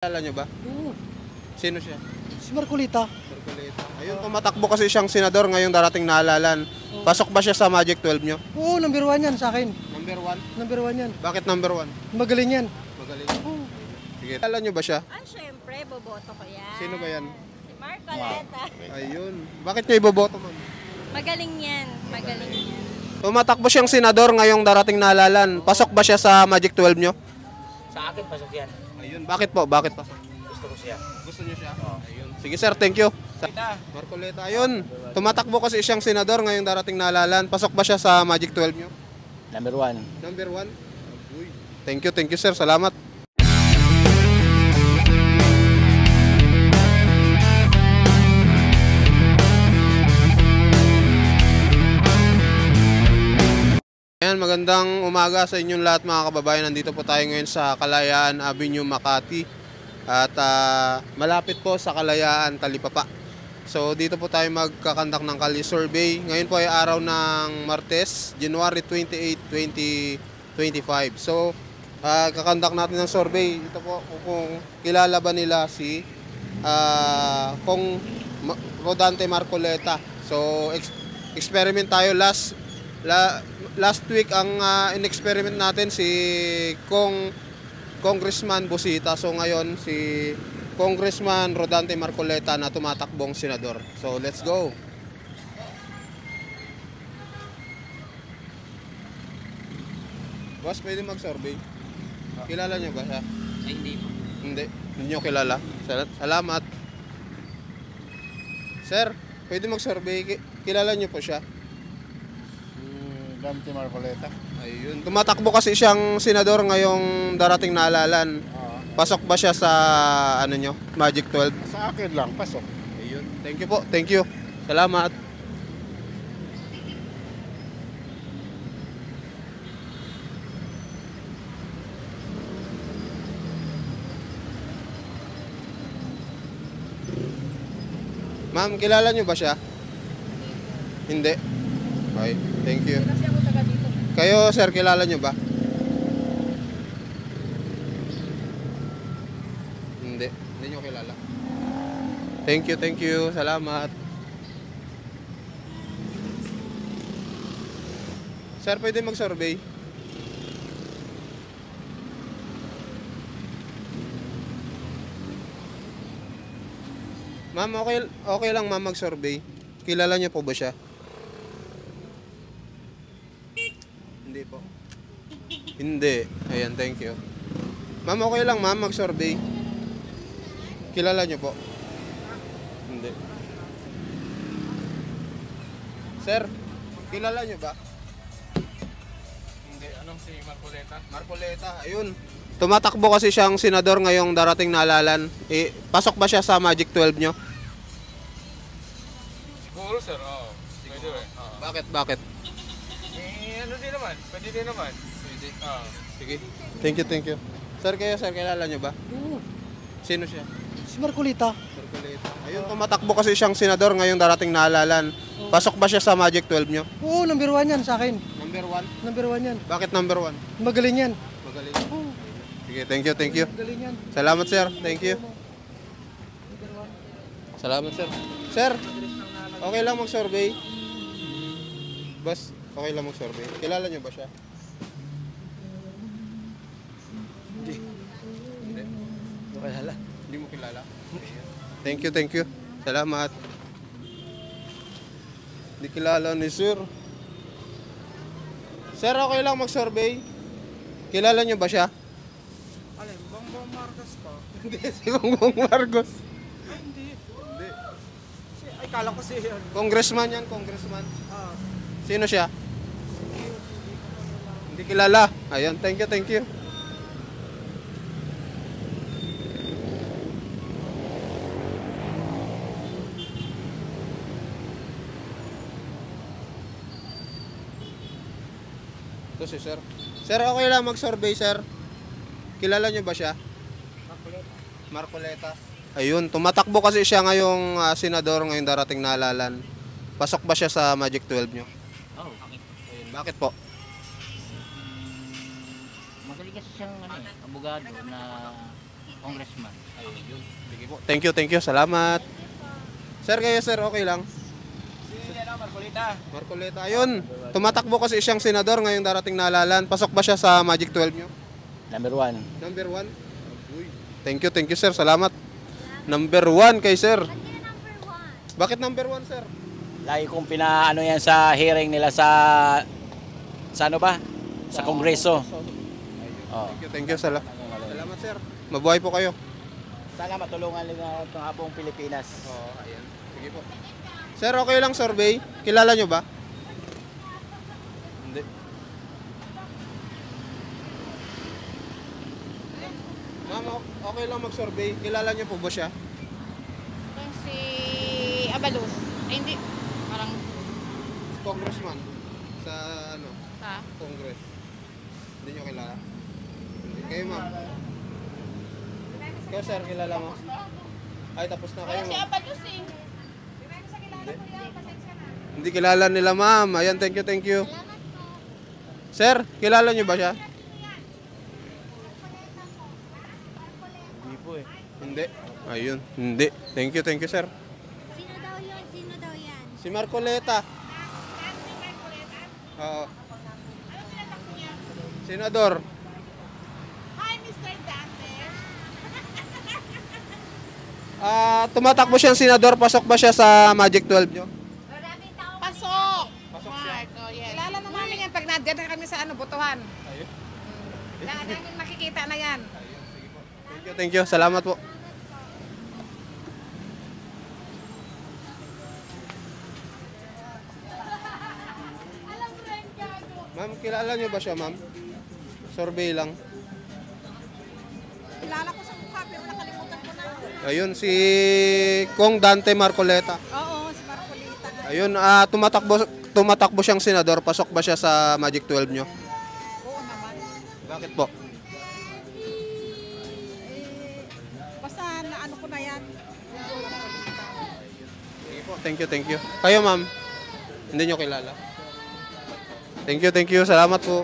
Kilala nyo ba? Oo, Sino siya? si Marcolita. Marcoleta. Ayun, tumatakbo kasi siyang senador ngayong darating na halalan. Pasok ba siya sa Magic 12 nyo? Oo, number 1 yan sa akin. Number 1? Number 1 yan. Bakit number 1? Magaling yan. Magaling. Oo. Sige. Kilala nyo ba siya? Ah, syempre, boboto ko yan. Sino ba yan? Si Marcoleta. Ayun. Bakit nyo iboboto, ma'am? Magaling yan. Magaling yan. Tumatakbo siyang senador ngayong darating na halalan. Pasok ba siya sa Magic 12 nyo? Sa akin, pasok yan. Ayun. Bakit po? Bakit pasok? Gusto ko siya. Gusto niyo siya? Ayun. Sige sir, thank you. Marcoleta. Ayun. Tumatakbo kasi siyang senador ngayong darating na halalan. Pasok ba siya sa Magic 12 nyo? Number 1. Number 1? Thank you sir. Salamat. Ayan, magandang umaga sa inyong lahat mga kababayan. Nandito po tayo ngayon sa Kalayaan Avenue, Makati. At malapit po sa Kalayaan, Talipapa. So dito po tayo magkakandak ng Kali Survey. Ngayon po ay araw ng Martes, January 28, 2025. So kakandak natin ng survey. Ito po kung kilala ba nila si Kong Rodante Marcoleta. So experiment tayo last week ang in-experiment natin si Congressman Busita. So ngayon si Congressman Rodante Marcoleta na tumatakbong senador. So let's go. Boss, pwede mag-survey? Kilala niyo ba siya? Ay, hindi po. Hindi. Hindi niyo kilala? Salamat. Sir, pwede mag-survey? Kilala niyo po siya? Dante Marcoleta. Ayun. Tumatakbo kasi siyang senador ngayong darating na halalan. Pasok ba siya sa ano nyo? Magic 12? Sa akin lang, pasok. Ayun. Thank you po. Thank you. Salamat. Ma'am, kilala nyo ba siya? Hindi. Okay. Thank you. Kasi ako taga dito. Kayo, sir, kilala nyo ba? Hindi. Hindi nyo kilala. Thank you. Salamat. Sir, pwede mag-survey? Ma'am, okay lang ma'am mag-survey. Kilala nyo po ba siya? Hindi po. Hindi. Ayan, thank you. Ma'am, okay lang ma'am mag-survey. Kilala nyo po? Hindi. Sir, kilala nyo ba? Hindi. Anong si Marcoleta? Marcoleta, ayun. Tumatakbo kasi siyang senador ngayong darating na halalan. Pasok ba siya sa Magic 12 nyo? Siguro sir, oo. Pwede eh. Bakit? Ano din naman, pwede din naman. Pwede. Oo. Sige. Thank you. Sir, kayo sir, kilala nyo ba? Oo, Sino siya? si Marcolita. Marcoleta. Ayun, tumatakbo kasi siyang senador ngayong darating na halalan. Pasok ba siya sa Magic 12 nyo? Oo, number 1 yan sa akin. Number 1? Number 1 yan. Bakit number 1? Magaling yan. Magaling. Oo, Sige, thank you. magaling yan. Salamat sir, thank you. Salamat sir. Sir, okay lang mag-survey? Boss, okay lang mag-survey. Kilala nyo ba siya? Hindi. Kilala. Hindi mo kilala? Thank you. Salamat. Hindi kilala ni sir. Sir, okay lang mag-survey? Kilala nyo ba siya? Alin, Bongbong Marcos pa? Hindi, si Bongbong Marcos. Ay, hindi. Hindi. Ay, kala ko si yan. Congressman yan, congressman. Ah, Sino siya? Hindi kilala. Ayun, thank you. Ito si sir. Sir, okay lang mag-survey, sir. Kilala nyo ba siya? Marcoleta. Ayun, tumatakbo kasi siya ngayong senador ngayong darating na halalan. Pasok ba siya sa Magic 12 nyo? Oo, bakit? Ayun, bakit po? Magaling kasi siyang abogado na congressman. Ayun. Sige po. Thank you. Salamat. Sir, kayo sir, okay lang? Marcolita. Marcoleta, ayun. Tumatakbo kasi siyang senador ngayong darating na halalan. Pasok ba siya sa Magic 12 nyo? Number 1. Number 1? Uy. Thank you sir. Salamat. Number 1 kay sir. Bakit number 1 sir? Lagi kong pinaano yan sa hearing nila sa ano ba? Sa Kongreso. Oh. Thank you. Salamat sir. Mabuhay po kayo. Sana matulungan nila itong habong Pilipinas. Oo, ayan. Sige po. Sir, okay lang survey? Kilala nyo ba? Hindi. Ma'am, okay lang mag-survey. Kilala nyo po ba siya? Si Abalos. Ay, hindi. Parang, Congressman. Sa ano? ha? Congress. Hindi nyo kilala? Hindi. Kayo ma'am? Kayo sir, kilala mo? Ay, tapos na kayo Si ma'am. Abalos eh. Hindi kilala nila ma'am. Ayan, thank you. Sir, kilala nyo ba siya? Hindi po eh. Hindi. Ayun, hindi. Thank you sir. Sino daw yun? Si Marcoleta. Oo. Senador. Hi, Mr. Dante. Tumatakbo siyang senador. Pasok ba siya sa Magic 12 nyo? Pasok! Pasok siya. Mark, oh yes. Kilala na namin yan pag nandiyan na kami sa botohan. Ayun. Lahat namin makikita na yan. Thank you. Salamat po. Ma'am, kilala niyo ba siya, ma'am? Survey lang. Kilala ko sa mukha pero nakalimutan ko na. Ayun, si Kong Dante Marcoleta. Oo, si Marcolita. Ayun, tumatakbo siyang senador. Pasok ba siya sa Magic 12 nyo? Oo naman. Bakit po? Basta na ano ko na yan. Sige po, thank you. Kayo, ma'am? Hindi nyo kilala? Thank you. Salamat po.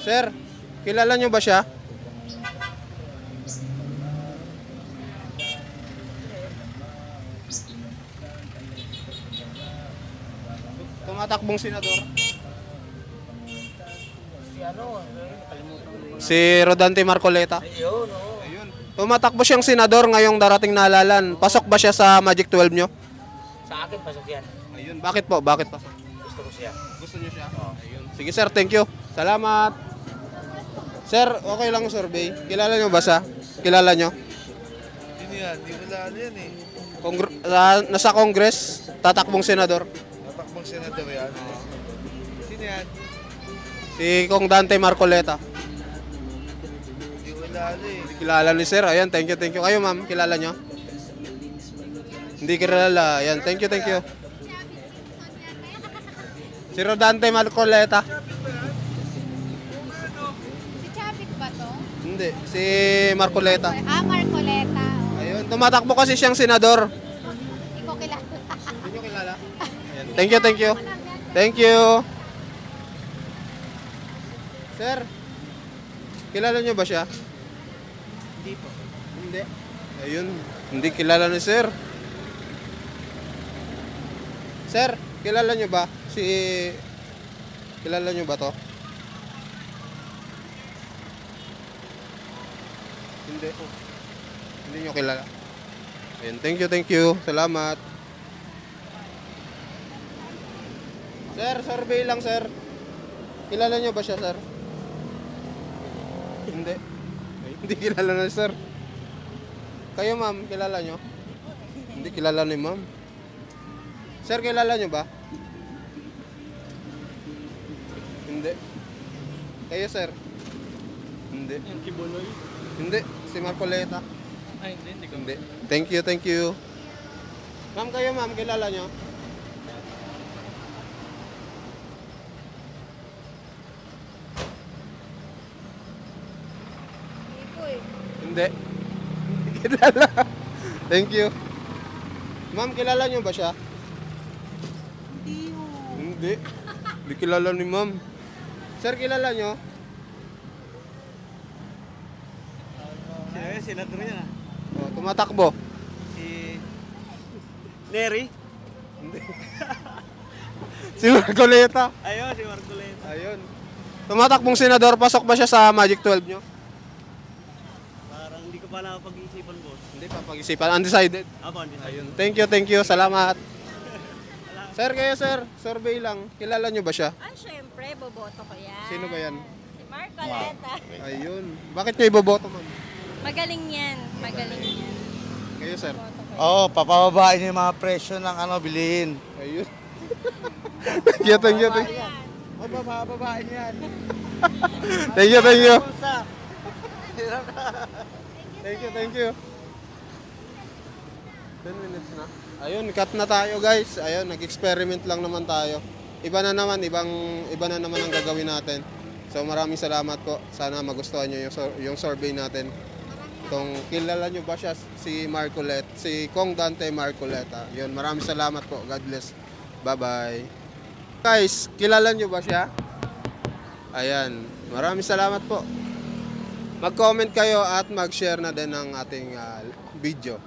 Sir, kilala nyo ba siya? Tumatakbong senador. Si Rodante Marcoleta. Ayun. Tumatakbo siyang senador ngayong darating na halalan. Pasok ba siya sa Magic 12 nyo? Sa akin, pasok yan. Ayun. Bakit po? Bakit pasok? Gusto ko siya. Gusto niyo siya? Ayun. Sige sir, thank you. Salamat. Sir, okay lang survey. Kilala nyo ba siya? Kilala nyo? Sino yan? Di wala ano yan eh. Nasa Congress, tatakbong senador. Natakbang senador yan. Sino yan? Si Kong Dante Marcoleta. Di wala ano eh. Kilala ni sir. Ayan, thank you. Kayo ma'am, kilala nyo? Hindi kilala. Ayan, thank you. Si Rodante Marcoleta. Si Chavit ba to? Hindi, si Marcoleta. Marcoleta. Ayun, tumatakbo kasi siyang senador. Hindi ko kilala. Hindi nyo kilala? Ayan. Thank you. Sir, kilala nyo ba siya? Hindi po. Hindi. Ayun, hindi kilala ni sir. Sir, kilala nyo ba? Kilala nyo ba to? Hindi. Hindi nyo kilala. Ayun, thank you. Salamat. Sir, survey lang sir. Kilala nyo ba siya sir? Hindi. Ay, hindi kilala na sir. Kayo ma'am, kilala nyo? Hindi kilala ni ma'am. Sir, kilala nyo ba? Hindi. Kayo sir? Hindi. Yung Kibuloy? Hindi. Si Marcoleta. Ay, hindi ko. Hindi. Thank you. Ma'am, kayo ma'am, kilala nyo? Hindi. Hindi kilala. Thank you. Ma'am, kilala nyo ba siya? Hindi. Hindi kilala ni ma'am. Sir, kilala nyo? Sino yan? Senador yan ah. Oh, tumatakbo. Si... Neri? Si Marcoleta. Ayun, si Marcoleta. Ayun. Tumatakbong senador, pasok ba siya sa Magic 12 nyo? Parang hindi ko pa napag-iisipan, boss. Hindi pa pag-isipan. Undecided. Ako, hindi. Ayun. Thank you. Salamat. Sir, kayo sir, survey lang. Kilala nyo ba siya? Ah, syempre, boboto ko yan. Sino ba yan? Si Marcoleta. Ayun. Bakit nyo iboboto, ma'am? Magaling yan. Magaling yan. Kayo, sir? Boto ko yan. Oo, papababain yung mga presyo ng bilihin. Ayun. Thank you. Oo, papababain yan. Thank you. Thank you. 10 minutes na. Ayun, cut na tayo guys. Ayun, nag-experiment lang naman tayo. Iba na naman ang gagawin natin. So maraming salamat po. Sana magustuhan nyo yung survey natin. Kung kilala nyo ba siya, si Marcoleta, si Kong Dante Marcoleta. Yun, maraming salamat po. God bless. Bye-bye. Guys, kilala nyo ba siya? Ayan, maraming salamat po. Mag-comment kayo at mag-share na din ng ating video.